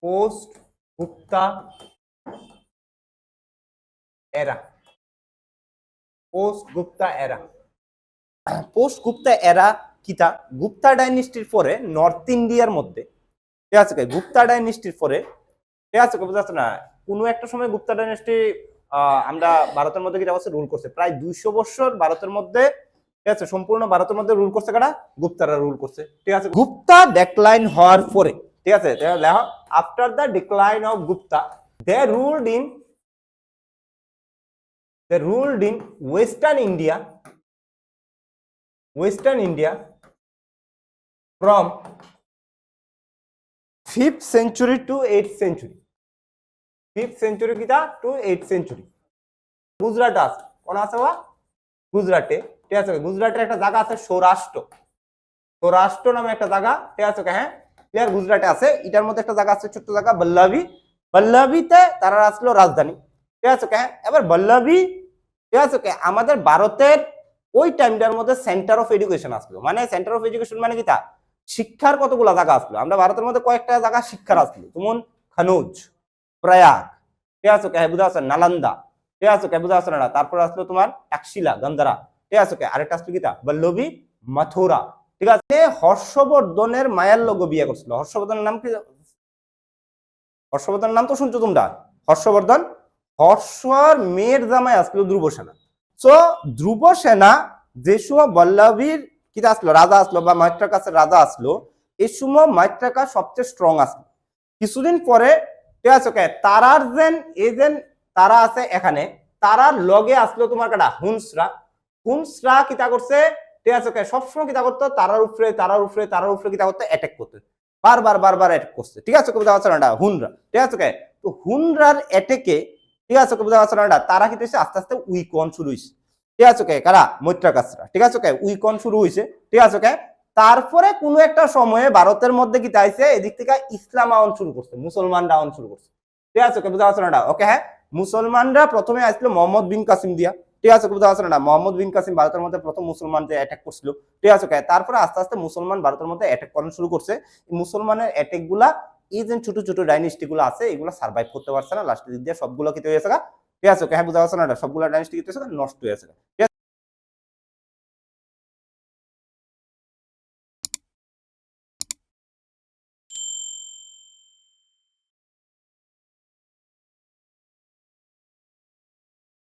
Post Gupta এরা। Post Gupta এরা, post Gupta এরা কিতা গুপ্তা ডাইনেস্টির পরে নর্থ ইন্ডিয়ার মধ্যে, ঠিক আছে, গুপ্তা ডাইনেস্টির পরে, ঠিক আছে, বুঝতে পারছো না, কোনো একটা সময় গুপ্তা ডাইনেস্টি আমরা ভারতের মধ্যে কিটা করছে, রুল করছে প্রায় 200 বছর ভারতের মধ্যে, ঠিক আছে, সম্পূর্ণ ভারতের মধ্যে রুল করছে কারা, গুপ্তারা রুল করছে, ঠিক আছে। গুপ্তা ডেক্লাইন হওয়ার পরে, ঠিক আছে, দেখো after the decline of Gupta they ruled in western India from 5th century to 8th century, 5th century কিটা to 8th century। গুজরাট আছে, কোন আছে বা গুজরাটে, ঠিক আছে, গুজরাটের একটা জায়গা আছে সৌরাষ্ট্র নামে একটা জায়গা, ঠিক আছে, হ্যাঁ ক্লিয়ার, গুজরাটে আছে। এটার মধ্যে একটা জায়গা আছে, ছোট্ট জায়গা বল্লভীতে তারা আসলো রাজধানী, ঠিক আছে, হ্যাঁ। এবার বল্লভী, ঠিক আছে, আমাদের ভারতের ওই টাইমটার মধ্যে সেন্টার অফ এডুকেশন আসলো, মানে সেন্টার অফ এডুকেশন মানে কি তা শিক্ষার কতগুলা জায়গা আসলো, আমরা ভারতের মধ্যে কয়েকটা জায়গা শিক্ষার আসলো, যেমন খানুজ, প্রয়াগ, ঠিক আছে, বুঝা আছে, নালন্দা, ঠিক আছে, বুঝা আছে না, তারপর আসলো তোমার টাকশিলা, গন্ধরা, ঠিক আছে, আরেকটা আসলো কি তা বল্লভী, মথুরা, ঠিক আছে। হর্ষবর্ধনের মায়ের লোক বিয়ে করছিল, হর্ষবর্ধনের নাম কি, হর্ষবর্ধনের নাম তো শুনছো তোমরা, হর্ষবর্ধন, হর্ষর মেয়ের জামাই আসলো ধ্রুব সেনা। সো ধ্রুব সেনা যে সময় বল্লভীর কি আসলো, রাজা আসলো বা মৈত্রাকাশের রাজা আসলো, এই সময় মৈত্রাকা সবচেয়ে স্ট্রং আসলো। কিছুদিন পরে, ঠিক আছে, তারার যেন তারা আছে এখানে, তারার লগে আসলো তোমার কাটা হুনসরা কিতা করছে, ঠিক আছে, সবসময় কিতা করতো, তারার উপরে কিতা করতো, অ্যাটাক করতে, বারবার অ্যাটাক করছে, ঠিক আছে, বুঝা পারছো না, হুনরা, ঠিক আছে। তো হুনরার অ্যাটাকে, ঠিক আছে, বুঝা পারছো না, তারা কি হয়েছে, আস্তে আস্তে উইকন শুরু হয়েছে, ঠিক আছে, কারা মৈত্রাকাশরা, ঠিক আছে, উইকন শুরু হয়েছে, ঠিক আছে। তারপরে কোন একটা সময়ে ভারতের মধ্যে কি চাইছে, এদিক থেকে ইসলাম আওয়ান শুরু করছে, মুসলমানরা আওয়ান শুরু করছে, ঠিক আছে, বুঝা পারছো না, ওকে, হ্যাঁ। মুসলমানরা প্রথমে আসছিল মোহাম্মদ বিন কাসিম দিয়া, ঠিক আছে, বুঝা পারছো না, মোহাম্মদ বিন কাসিম ভারতের মধ্যে প্রথম মুসলমানদের অ্যাটাক করছিল, ঠিক আছে। তারপরে আস্তে আস্তে মুসলমান ভারতের মধ্যে অ্যাটাক করা শুরু করছে। মুসলমানের অ্যাটাক গুলা, এই যে ছোট ছোট ডাইনেস্টি গুলো আছে, এগুলো সার্ভাইভ করতে পারছে না, লাস্টের দিক দিয়ে সবগুলো কি হয়েছে, ঠিক আছে, হ্যাঁ, বুঝা পারছো না, সবগুলো ডাইনেস্টি কি হয়েছে, নষ্ট হয়েছে।